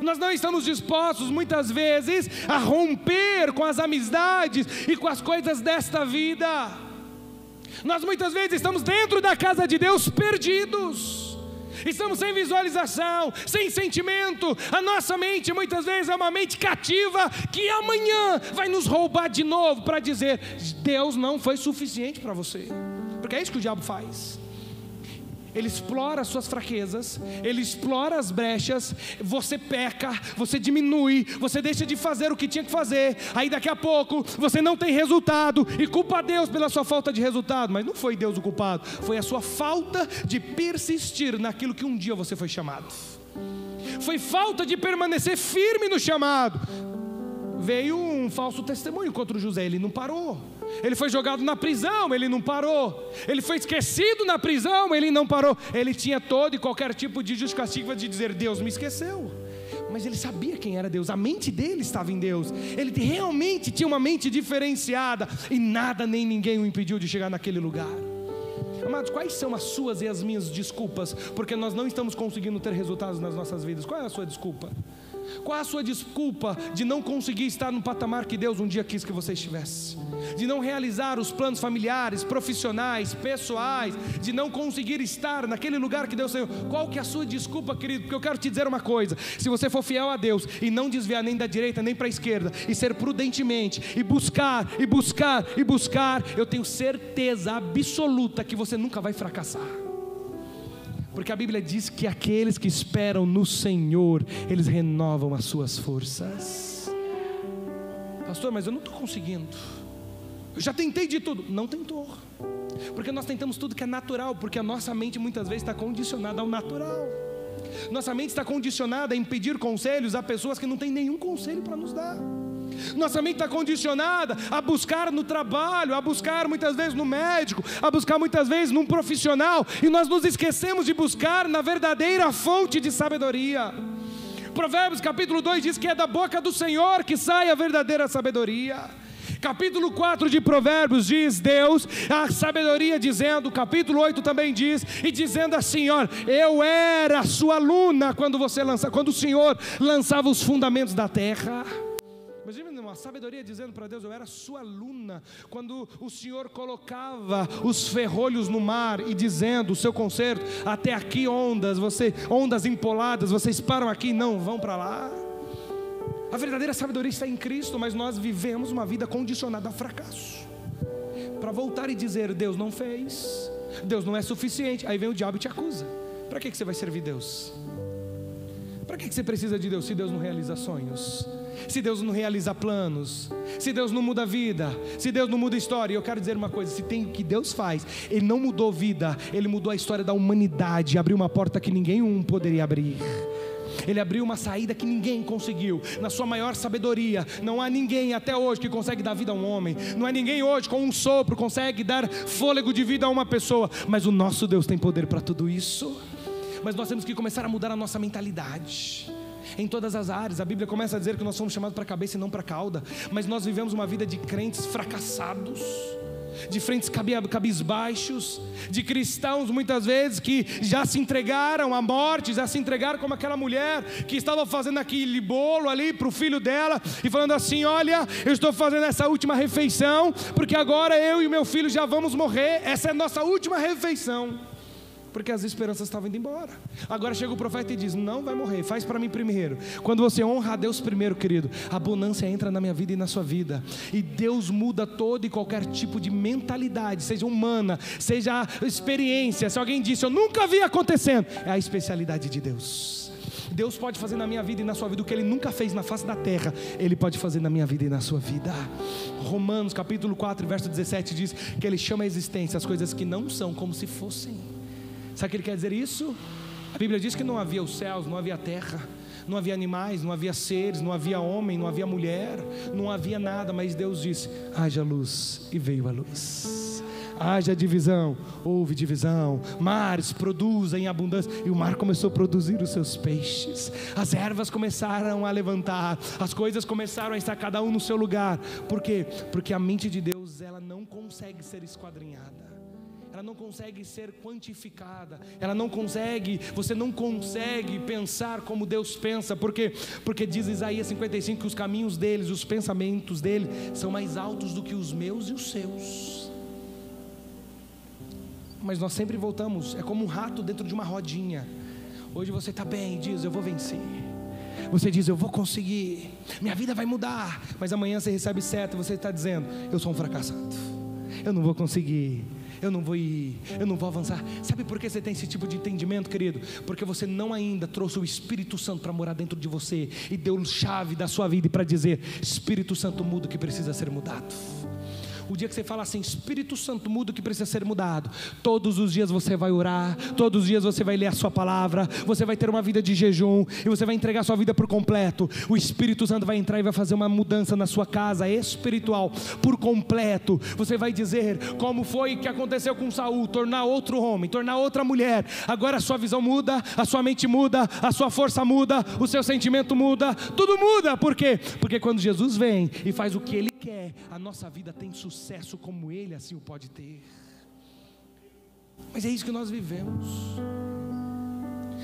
A: Nós não estamos dispostos muitas vezes a romper com as amizades e com as coisas desta vida. Nós muitas vezes estamos dentro da casa de Deus perdidos. Estamos sem visualização, sem sentimento. A nossa mente muitas vezes é uma mente cativa que amanhã vai nos roubar de novo para dizer: Deus não foi suficiente para você. Porque é isso que o diabo faz. Ele explora as suas fraquezas, ele explora as brechas. Você peca, você diminui, você deixa de fazer o que tinha que fazer. Aí daqui a pouco você não tem resultado e culpa a Deus pela sua falta de resultado. Mas não foi Deus o culpado, foi a sua falta de persistir naquilo que um dia você foi chamado. Foi falta de permanecer firme no chamado. Veio um falso testemunho contra o José, ele não parou. Ele foi jogado na prisão, ele não parou. Ele foi esquecido na prisão, ele não parou. Ele tinha todo e qualquer tipo de justificativa de dizer: Deus me esqueceu. mas ele sabia quem era Deus, a mente dele estava em Deus, ele realmente tinha uma mente diferenciada, e nada nem ninguém o impediu de chegar naquele lugar. Amados, quais são as suas e as minhas desculpas, porque nós não estamos conseguindo ter resultados nas nossas vidas? Qual é a sua desculpa? Qual é a sua desculpa de não conseguir estar no patamar que Deus um dia quis que você estivesse? De não realizar os planos familiares, profissionais, pessoais, de não conseguir estar naquele lugar que Deus tem. Qual que é a sua desculpa, querido? Porque eu quero te dizer uma coisa: se você for fiel a Deus e não desviar nem da direita nem para a esquerda, e ser prudentemente, e buscar, e buscar, e buscar, eu tenho certeza absoluta que você nunca vai fracassar. Porque a Bíblia diz que aqueles que esperam no Senhor, eles renovam as suas forças. Pastor, mas eu não estou conseguindo, eu já tentei de tudo. Não tentou, porque nós tentamos tudo que é natural, porque a nossa mente muitas vezes está condicionada ao natural. Nossa mente está condicionada a impedir conselhos a pessoas que não têm nenhum conselho para nos dar. Nossa mente está condicionada a buscar no trabalho, a buscar muitas vezes no médico, a buscar muitas vezes num profissional, e nós nos esquecemos de buscar na verdadeira fonte de sabedoria. Provérbios capítulo 2 diz que é da boca do Senhor que sai a verdadeira sabedoria. Capítulo 4 de Provérbios diz Deus, a sabedoria dizendo, capítulo 8 também diz, e dizendo assim: olha, eu era sua aluna quando o Senhor lançava os fundamentos da terra. Imagina uma sabedoria dizendo para Deus: eu era sua aluna quando o Senhor colocava os ferrolhos no mar, e dizendo o seu conserto: até aqui ondas empoladas, vocês param aqui e não vão para lá. A verdadeira sabedoria está em Cristo, mas nós vivemos uma vida condicionada ao fracasso. Para voltar e dizer: Deus não fez, Deus não é suficiente, aí vem o diabo e te acusa. Para que você vai servir Deus? Para que você precisa de Deus se Deus não realiza sonhos? Se Deus não realiza planos? Se Deus não muda a vida? Se Deus não muda a história? E eu quero dizer uma coisa: se tem o que Deus faz, Ele não mudou vida, Ele mudou a história da humanidade. Abriu uma porta que ninguém poderia abrir. Ele abriu uma saída que ninguém conseguiu. Na sua maior sabedoria, não há ninguém até hoje que consegue dar vida a um homem. Não há ninguém hoje com um sopro consegue dar fôlego de vida a uma pessoa. Mas o nosso Deus tem poder para tudo isso. Mas nós temos que começar a mudar a nossa mentalidade em todas as áreas. A Bíblia começa a dizer que nós somos chamados para a cabeça e não para a cauda. Mas nós vivemos uma vida de crentes fracassados, de frentes cabisbaixos, de cristãos muitas vezes que já se entregaram à morte, já se entregaram como aquela mulher que estava fazendo aquele bolo ali para o filho dela e falando assim: olha, eu estou fazendo essa última refeição porque agora eu e meu filho já vamos morrer, essa é a nossa última refeição. Porque as esperanças estavam indo embora. Agora chega o profeta e diz: não vai morrer, faz para mim primeiro. Quando você honra a Deus primeiro, querido, a abundância entra na minha vida e na sua vida. E Deus muda todo e qualquer tipo de mentalidade, seja humana, seja experiência. Se alguém disse: eu nunca vi acontecendo, é a especialidade de Deus. Deus pode fazer na minha vida e na sua vida o que Ele nunca fez na face da terra. Ele pode fazer na minha vida e na sua vida. Romanos capítulo 4 verso 17 diz que Ele chama a existência as coisas que não são como se fossem. Sabe o que Ele quer dizer isso? A Bíblia diz que não havia os céus, não havia a terra, não havia animais, não havia seres, não havia homem, não havia mulher, não havia nada. Mas Deus disse: haja luz, e veio a luz. Haja divisão, houve divisão. Mares produzem em abundância, e o mar começou a produzir os seus peixes. As ervas começaram a levantar, as coisas começaram a estar cada um no seu lugar. Por quê? Porque a mente de Deus, ela não consegue ser esquadrinhada, ela não consegue ser quantificada, você não consegue pensar como Deus pensa. Por quê? Porque diz Isaías 55 que os caminhos deles, os pensamentos dele são mais altos do que os meus e os seus. Mas nós sempre voltamos, é como um rato dentro de uma rodinha. Hoje você está bem, diz: eu vou vencer. Você diz: eu vou conseguir, minha vida vai mudar. Mas amanhã você recebe seta, você está dizendo: eu sou um fracassado, eu não vou conseguir, eu não vou ir, eu não vou avançar. Sabe por que você tem esse tipo de entendimento, querido? Porque você não ainda trouxe o Espírito Santo para morar dentro de você e deu chave da sua vida para dizer: Espírito Santo, muda o que precisa ser mudado. O dia que você fala assim: Espírito Santo, muda o que precisa ser mudado. Todos os dias você vai orar, todos os dias você vai ler a sua palavra, você vai ter uma vida de jejum, e você vai entregar a sua vida por completo. O Espírito Santo vai entrar e vai fazer uma mudança na sua casa espiritual por completo. Você vai dizer como foi que aconteceu com Saul, tornar outro homem, tornar outra mulher. Agora a sua visão muda, a sua mente muda, a sua força muda, o seu sentimento muda, tudo muda. Por quê? Porque quando Jesus vem e faz o que Ele quer, a nossa vida tem sucesso como Ele assim o pode ter. Mas é isso que nós vivemos.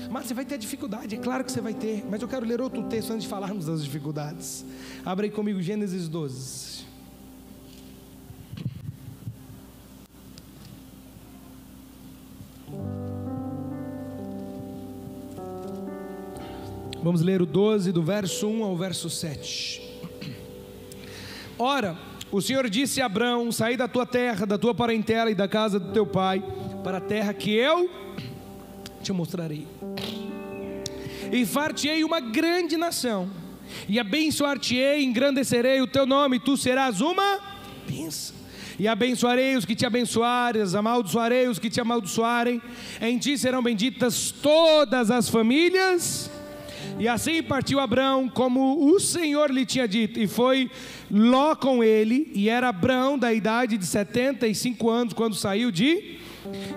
A: Mas você vai ter dificuldade, é claro que você vai ter. Mas eu quero ler outro texto antes de falarmos das dificuldades. Abre aí comigo Gênesis 12. Vamos ler o 12 do verso 1 ao verso 7. Ora, o Senhor disse a Abrão: saí da tua terra, da tua parentela e da casa do teu pai, para a terra que eu te mostrarei. E far-te-ei uma grande nação, e abençoar-te-ei, engrandecerei o teu nome, e tu serás uma bênção. E abençoarei os que te abençoarem, amaldiçoarei os que te amaldiçoarem. Em ti serão benditas todas as famílias. E assim partiu Abrão, como o Senhor lhe tinha dito, e foi Ló com ele, e era Abrão da idade de 75 anos, quando saiu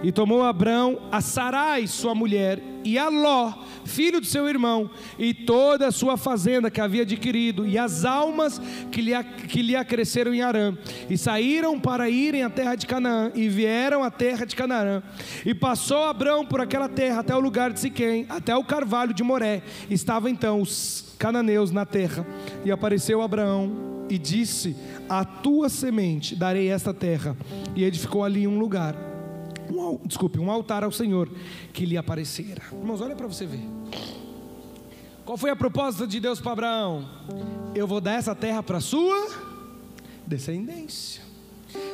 A: e tomou Abrão a Sarai, sua mulher, e a Ló, filho de seu irmão, e toda a sua fazenda que havia adquirido, e as almas que lhe acresceram em Harã, e saíram para irem à terra de Canaã, e vieram à terra de Canaã, e passou Abrão por aquela terra até o lugar de Siquém, até o carvalho de Moré. Estavam então os cananeus na terra, e apareceu Abraão e disse: a tua semente darei esta terra, e edificou ali um altar ao Senhor que lhe aparecera. Irmãos, olha para você ver. Qual foi a proposta de Deus para Abraão? Eu vou dar essa terra para a sua descendência.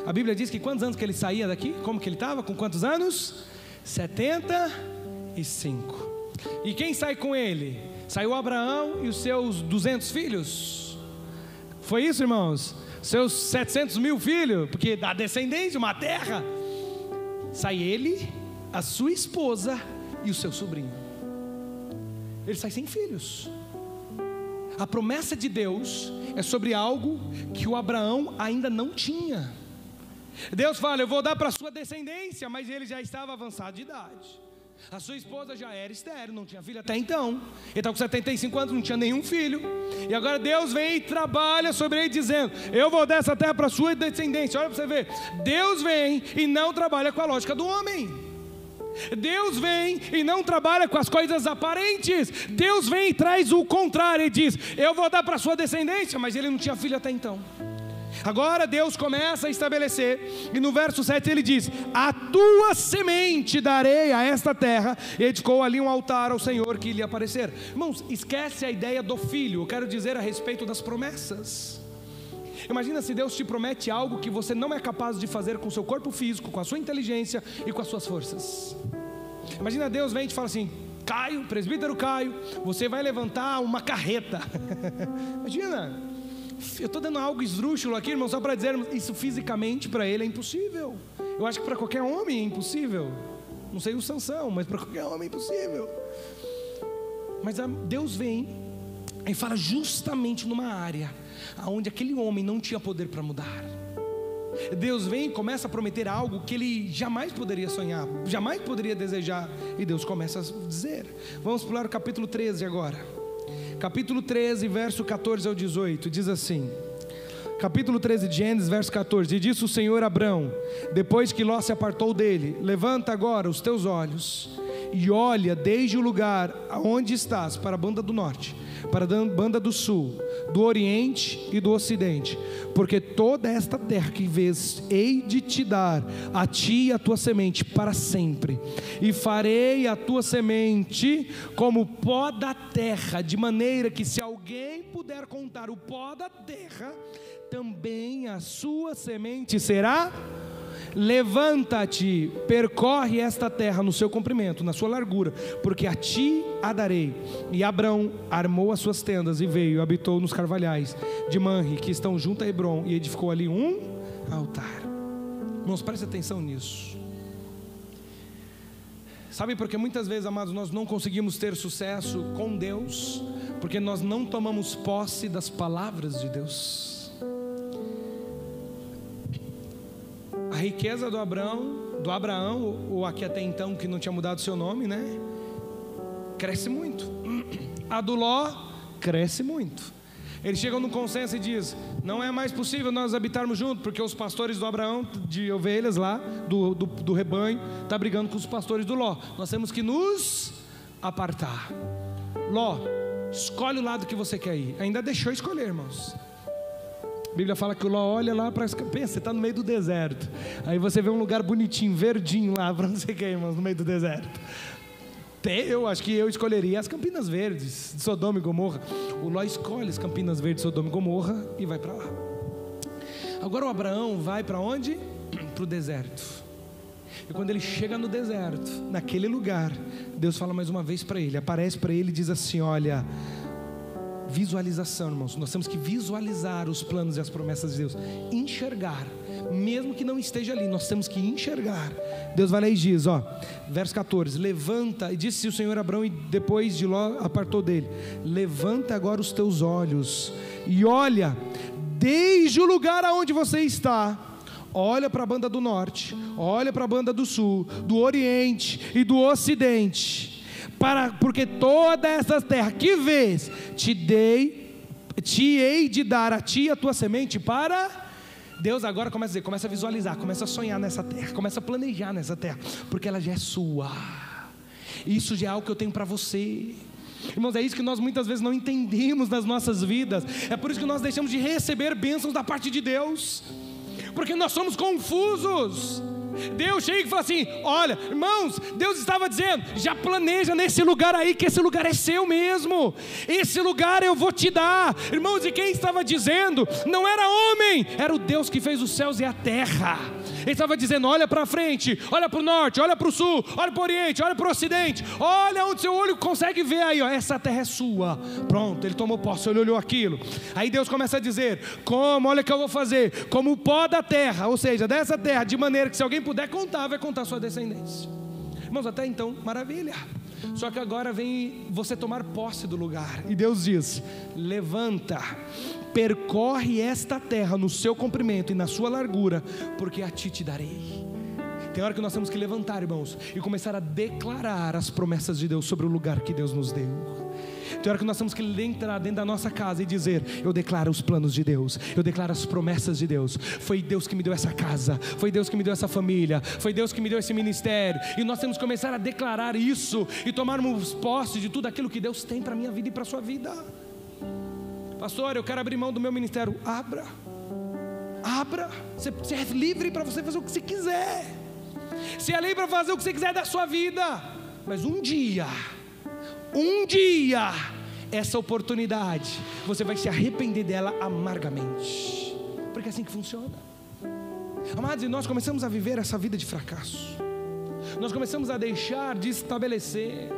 A: A Bíblia diz que quantos anos que ele saía daqui? Como que ele estava? Com quantos anos? 75. E quem sai com ele? Saiu Abraão e os seus 200 filhos. Foi isso, irmãos? Seus 700 mil filhos, porque da descendência, uma terra. Sai ele, a sua esposa e o seu sobrinho. Ele sai sem filhos. A promessa de Deus é sobre algo que o Abraão ainda não tinha. Deus fala: eu vou dar para a sua descendência, mas ele já estava avançado de idade. A sua esposa já era estéril, não tinha filho até então. Ele está com 75 anos, não tinha nenhum filho. E agora Deus vem e trabalha sobre ele, dizendo: eu vou dar essa terra para a sua descendência. Olha para você ver, Deus vem e não trabalha com a lógica do homem. Deus vem e não trabalha com as coisas aparentes. Deus vem e traz o contrário e diz: eu vou dar para a sua descendência, mas ele não tinha filho até então. Agora Deus começa a estabelecer, e no verso 7 ele diz: a tua semente darei a esta terra, e edificou ali um altar ao Senhor que lhe aparecer. Irmãos, esquece a ideia do filho. Eu quero dizer a respeito das promessas. Imagina se Deus te promete algo que você não é capaz de fazer com o seu corpo físico, com a sua inteligência e com as suas forças. Imagina Deus vem e te fala assim: Caio, presbítero Caio, você vai levantar uma carreta. Imagina. Eu estou dando algo esdrúxulo aqui, irmão, só para dizer, isso fisicamente para ele é impossível. Eu acho que para qualquer homem é impossível. Não sei o Sansão, mas para qualquer homem é impossível. Mas Deus vem e fala justamente numa área onde aquele homem não tinha poder para mudar. Deus vem e começa a prometer algo que ele jamais poderia sonhar, jamais poderia desejar. E Deus começa a dizer. Vamos pular o capítulo 13 agora. Capítulo 13, verso 14 ao 18, diz assim. Capítulo 13 de Gênesis, verso 14. E disse o Senhor a Abrão, depois que Ló se apartou dele: levanta agora os teus olhos e olha desde o lugar onde estás para a banda do norte, para a banda do sul, do oriente e do ocidente, porque toda esta terra que vês hei de te dar a ti e a tua semente para sempre, e farei a tua semente como pó da terra, de maneira que se alguém puder contar o pó da terra, também a sua semente será. Levanta-te, percorre esta terra no seu comprimento, na sua largura, porque a ti a darei. E Abrão armou as suas tendas e veio, habitou nos carvalhais de Manre, que estão junto a Hebrom, e edificou ali um altar. Irmãos, preste atenção nisso. Sabe por que muitas vezes, amados, nós não conseguimos ter sucesso com Deus? Porque nós não tomamos posse das palavras de Deus. A riqueza do Abraão, ou aqui até então que não tinha mudado seu nome, né? Cresce muito. A do Ló cresce muito. Eles chegam num consenso e dizem: não é mais possível nós habitarmos juntos, porque os pastores do Abraão, de ovelhas lá, do rebanho, estão brigando com os pastores do Ló. Nós temos que nos apartar. Ló, escolhe o lado que você quer ir. Ainda deixou escolher, irmãos. A Bíblia fala que o Ló olha lá para... Pensa, você está no meio do deserto. Aí você vê um lugar bonitinho, verdinho lá, para não sei o que, irmãos, no meio do deserto. Eu acho que eu escolheria as Campinas Verdes de Sodoma e Gomorra. O Ló escolhe as Campinas Verdes de Sodoma e Gomorra e vai para lá. Agora o Abraão vai para onde? Para o deserto. E quando ele chega no deserto, naquele lugar, Deus fala mais uma vez para ele, aparece para ele e diz assim: olha, visualização, irmãos, nós temos que visualizar os planos e as promessas de Deus, enxergar, mesmo que não esteja ali, nós temos que enxergar. Deus vai lá e diz, verso 14: levanta, e disse o Senhor a Abraão, e depois de Ló apartou dele: levanta agora os teus olhos e olha desde o lugar aonde você está, olha para a banda do norte, olha para a banda do sul, do oriente e do ocidente, porque toda essa terra que vês, te hei de dar a ti e a tua semente para... Deus agora começa a dizer, começa a visualizar, começa a sonhar nessa terra, começa a planejar nessa terra, porque ela já é sua. Isso já é algo que eu tenho para você. Irmãos, é isso que nós muitas vezes não entendemos nas nossas vidas. É por isso que nós deixamos de receber bênçãos da parte de Deus, porque nós somos confusos. Deus chega e fala assim: olha, irmãos, Deus estava dizendo, já planeja nesse lugar aí, que esse lugar é seu mesmo, esse lugar eu vou te dar. Irmãos, e quem estava dizendo não era homem, era o Deus que fez os céus e a terra. Ele estava dizendo: olha para frente, olha para o norte, olha para o sul, olha para o oriente, olha para o ocidente, olha onde seu olho consegue ver aí, essa terra é sua. Pronto, ele tomou posse, ele olhou aquilo. Aí Deus começa a dizer: como? Olha o que eu vou fazer, como o pó da terra, ou seja, dessa terra, de maneira que se alguém puder contar, vai contar a sua descendência. Irmãos, até então, maravilha. Só que agora vem você tomar posse do lugar, e Deus diz: levanta, percorre esta terra no seu comprimento e na sua largura, porque a ti te darei. Tem hora que nós temos que levantar, irmãos, e começar a declarar as promessas de Deus sobre o lugar que Deus nos deu. Tem hora que nós temos que entrar dentro da nossa casa e dizer: eu declaro os planos de Deus, eu declaro as promessas de Deus. Foi Deus que me deu essa casa, foi Deus que me deu essa família, foi Deus que me deu esse ministério. E nós temos que começar a declarar isso e tomarmos posse de tudo aquilo que Deus tem para a minha vida e para a sua vida. Pastor, eu quero abrir mão do meu ministério. Abra, você é livre para você fazer o que você quiser. Você é livre para fazer o que você quiser da sua vida. Mas um dia, essa oportunidade, você vai se arrepender dela amargamente, porque é assim que funciona. Amados, e nós começamos a viver essa vida de fracasso, nós começamos a deixar de estabelecer.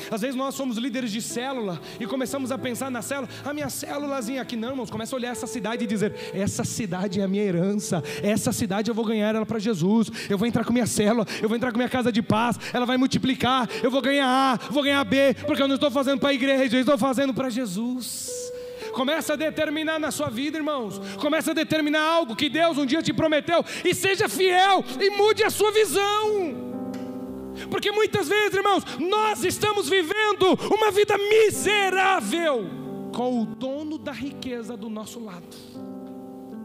A: Às vezes nós somos líderes de célula e começamos a pensar na célula, a minha célulazinha aqui. Não, irmãos, começa a olhar essa cidade e dizer: essa cidade é a minha herança, essa cidade eu vou ganhar ela para Jesus. Eu vou entrar com minha célula, eu vou entrar com minha casa de paz, ela vai multiplicar, eu vou ganhar A, vou ganhar B, porque eu não estou fazendo para a igreja, eu estou fazendo para Jesus. Começa a determinar na sua vida, irmãos, começa a determinar algo que Deus um dia te prometeu, e seja fiel e mude a sua visão. Porque muitas vezes, irmãos, nós estamos vivendo uma vida miserável com o dono da riqueza do nosso lado.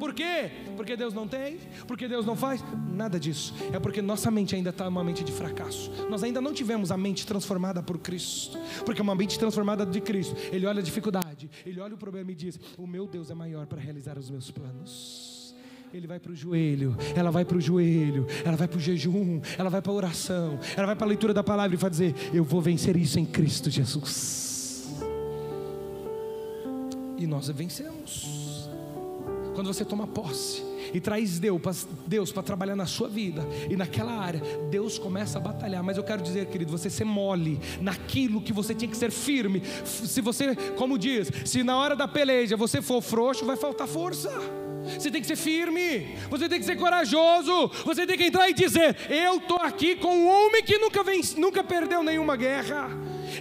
A: Por quê? Porque Deus não tem? Porque Deus não faz? Nada disso. É porque nossa mente ainda está uma mente de fracasso. Nós ainda não tivemos a mente transformada por Cristo. Porque uma mente transformada de Cristo, Ele olha a dificuldade, Ele olha o problema e diz: o meu Deus é maior para realizar os meus planos. Ele vai para o joelho, ela vai para o joelho, ela vai para o jejum, ela vai para a oração, ela vai para a leitura da palavra e vai dizer: eu vou vencer isso em Cristo Jesus. E nós vencemos. Quando você toma posse e traz Deus para trabalhar na sua vida e naquela área, Deus começa a batalhar. Mas eu quero dizer, querido, você ser mole naquilo que você tinha que ser firme. Se você, como diz, se na hora da peleja você for frouxo, vai faltar força. Você tem que ser firme, você tem que ser corajoso, você tem que entrar e dizer: eu estou aqui com um homem que nunca perdeu nenhuma guerra.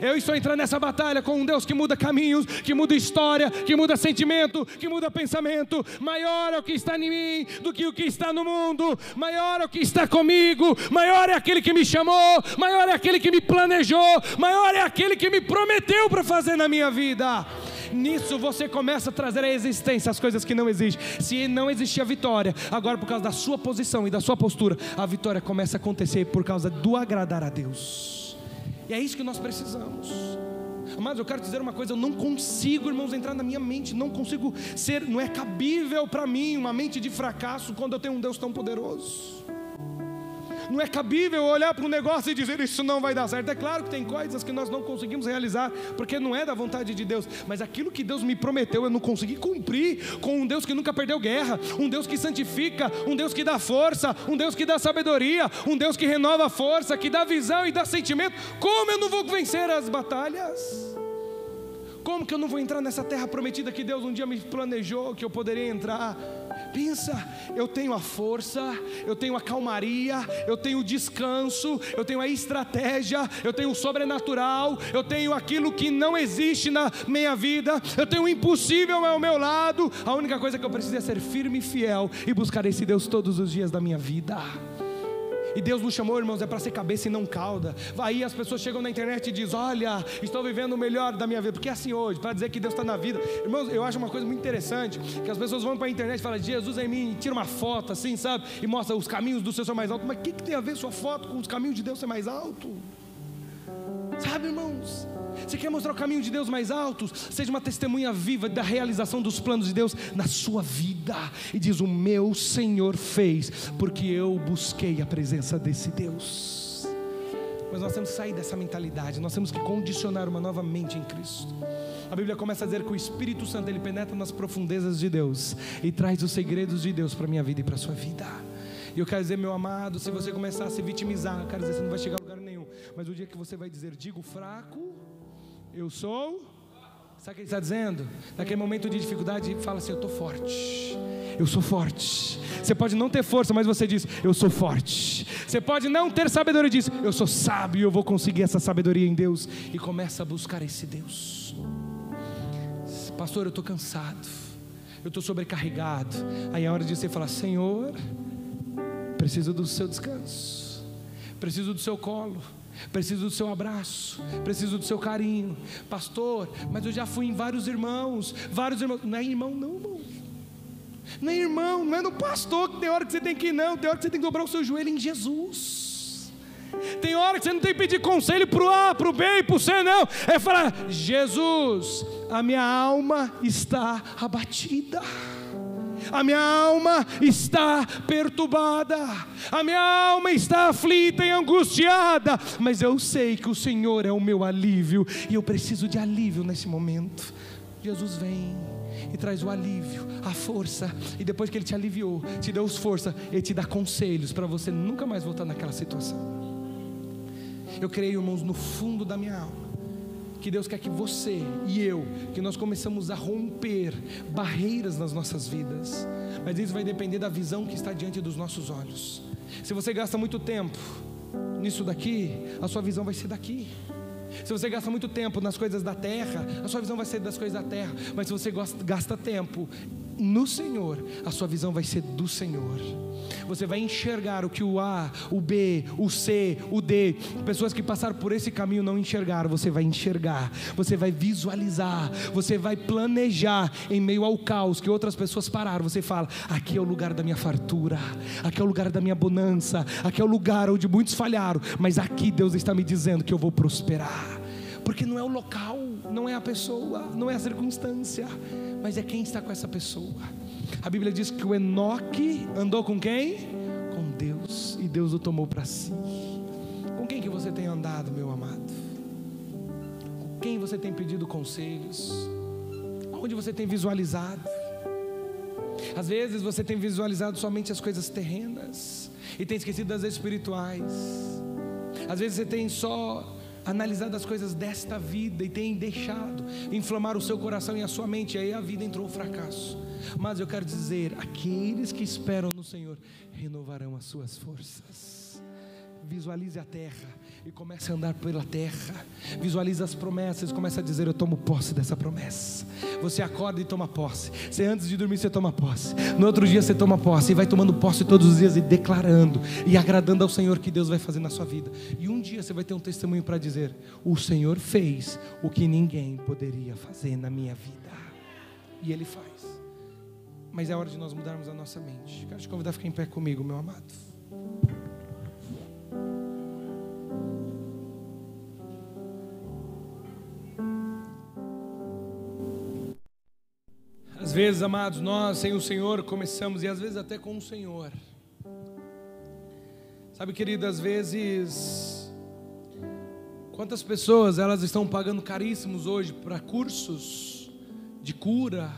A: Eu estou entrando nessa batalha com um Deus que muda caminhos, que muda história, que muda sentimento, que muda pensamento. Maior é o que está em mim do que o que está no mundo. Maior é o que está comigo. Maior é aquele que me chamou. Maior é aquele que me planejou. Maior é aquele que me prometeu para fazer na minha vida. Nisso você começa a trazer à existência as coisas que não existem. Se não existia vitória, agora por causa da sua posição e da sua postura, a vitória começa a acontecer por causa do agradar a Deus. E é isso que nós precisamos. Amados, eu quero dizer uma coisa: eu não consigo, irmãos, entrar na minha mente. Não consigo ser, não é cabível para mim uma mente de fracasso quando eu tenho um Deus tão poderoso. Não é cabível olhar para um negócio e dizer: isso não vai dar certo. É claro que tem coisas que nós não conseguimos realizar, porque não é da vontade de Deus. Mas aquilo que Deus me prometeu, eu não consegui cumprir, com um Deus que nunca perdeu guerra, um Deus que santifica, um Deus que dá força, um Deus que dá sabedoria, um Deus que renova a força, que dá visão e dá sentimento. Como eu não vou vencer as batalhas? Como que eu não vou entrar nessa terra prometida que Deus um dia me planejou que eu poderia entrar? Pensa, eu tenho a força, eu tenho a calmaria, eu tenho o descanso, eu tenho a estratégia, eu tenho o sobrenatural, eu tenho aquilo que não existe na minha vida, eu tenho o impossível ao meu lado. A única coisa que eu preciso é ser firme e fiel e buscar esse Deus todos os dias da minha vida. E Deus nos chamou, irmãos, é para ser cabeça e não cauda. Aí as pessoas chegam na internet e dizem: olha, estou vivendo o melhor da minha vida. Porque é assim hoje, para dizer que Deus está na vida. Irmãos, eu acho uma coisa muito interessante, que as pessoas vão para a internet e falam: Jesus é em mim, tira uma foto assim, sabe? E mostra os caminhos do seu ser mais alto. Mas o que tem a ver sua foto com os caminhos de Deus ser mais alto? Sabe, irmãos? Você quer mostrar o caminho de Deus mais alto? Seja uma testemunha viva da realização dos planos de Deus na sua vida. E diz: o meu Senhor fez, porque eu busquei a presença desse Deus. Mas nós temos que sair dessa mentalidade. Nós temos que condicionar uma nova mente em Cristo. A Bíblia começa a dizer que o Espírito Santo, ele penetra nas profundezas de Deus e traz os segredos de Deus para a minha vida e para a sua vida. E eu quero dizer, meu amado, se você começar a se vitimizar, eu quero dizer, você não vai chegar a lugar nenhum. Mas o dia que você vai dizer: digo fraco, eu sou. Sabe o que ele está dizendo? Naquele momento de dificuldade, fala assim: eu estou forte, eu sou forte. Você pode não ter força, mas você diz: eu sou forte. Você pode não ter sabedoria e diz: eu sou sábio, eu vou conseguir essa sabedoria em Deus. E começa a buscar esse Deus. Pastor, eu estou cansado, eu estou sobrecarregado. Aí é hora de você falar: Senhor, preciso do seu descanso, preciso do seu colo, preciso do seu abraço, preciso do seu carinho. Pastor, mas eu já fui em vários irmãos. Não é irmão não, irmão. Não é irmão, não é no pastor que tem hora que você tem que ir, não. Tem hora que você tem que dobrar o seu joelho em Jesus. Tem hora que você não tem que pedir conselho para o A, para o B e para o C, não. É falar: Jesus, a minha alma está abatida, a minha alma está perturbada, a minha alma está aflita e angustiada, mas eu sei que o Senhor é o meu alívio, e eu preciso de alívio nesse momento. Jesus vem e traz o alívio, a força, e depois que Ele te aliviou, te deu força, Ele te dá conselhos para você nunca mais voltar naquela situação. Eu creio, irmãos, no fundo da minha alma, que Deus quer que você e eu, que nós começamos a romper barreiras nas nossas vidas. Mas isso vai depender da visão que está diante dos nossos olhos. Se você gasta muito tempo nisso daqui, a sua visão vai ser daqui. Se você gasta muito tempo nas coisas da terra, a sua visão vai ser das coisas da terra. Mas se você gasta tempo no Senhor, a sua visão vai ser do Senhor. Você vai enxergar o que o A, o B, o C, o D, pessoas que passaram por esse caminho não enxergaram. Você vai enxergar, você vai visualizar, você vai planejar em meio ao caos que outras pessoas pararam. Você fala: aqui é o lugar da minha fartura, aqui é o lugar da minha bonança, aqui é o lugar onde muitos falharam, mas aqui Deus está me dizendo que eu vou prosperar. Porque não é o local, não é a pessoa, não é a circunstância, mas é quem está com essa pessoa. A Bíblia diz que o Enoque andou com quem? Com Deus, e Deus o tomou para si. Com quem que você tem andado, meu amado? Com quem você tem pedido conselhos? Onde você tem visualizado? Às vezes você tem visualizado somente as coisas terrenas e tem esquecido das espirituais. Às vezes você tem só analisado as coisas desta vida e tem deixado inflamar o seu coração e a sua mente, e aí a vida entrou o fracasso. Mas eu quero dizer, aqueles que esperam no Senhor renovarão as suas forças. Visualize a terra e comece a andar pela terra. Visualize as promessas e comece a dizer: eu tomo posse dessa promessa. Você acorda e toma posse. Você antes de dormir você toma posse. No outro dia você toma posse e vai tomando posse todos os dias e declarando e agradando ao Senhor que Deus vai fazer na sua vida. E um dia você vai ter um testemunho para dizer: o Senhor fez o que ninguém poderia fazer na minha vida. E Ele faz. Mas é hora de nós mudarmos a nossa mente. Quero te convidar a ficar em pé comigo, meu amado. Às vezes, amados, nós sem o Senhor começamos, e às vezes até com o Senhor. Sabe, querido, às vezes, quantas pessoas elas estão pagando caríssimos hoje para cursos de cura,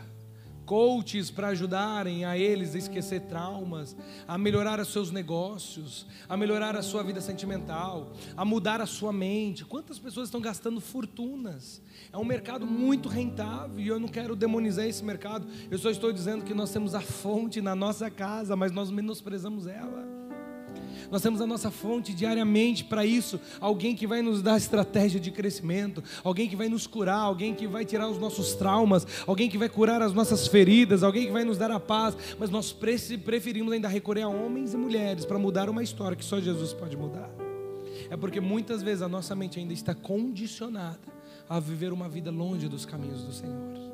A: coaches para ajudarem a eles a esquecer traumas, a melhorar os seus negócios, a melhorar a sua vida sentimental, a mudar a sua mente. Quantas pessoas estão gastando fortunas? É um mercado muito rentável e eu não quero demonizar esse mercado. Eu só estou dizendo que nós temos a fonte na nossa casa, mas nós menosprezamos ela. Nós temos a nossa fonte diariamente para isso. Alguém que vai nos dar estratégia de crescimento, alguém que vai nos curar, alguém que vai tirar os nossos traumas, alguém que vai curar as nossas feridas, alguém que vai nos dar a paz. Mas nós preferimos ainda recorrer a homens e mulheres para mudar uma história que só Jesus pode mudar. É porque muitas vezes a nossa mente ainda está condicionada a viver uma vida longe dos caminhos do Senhor.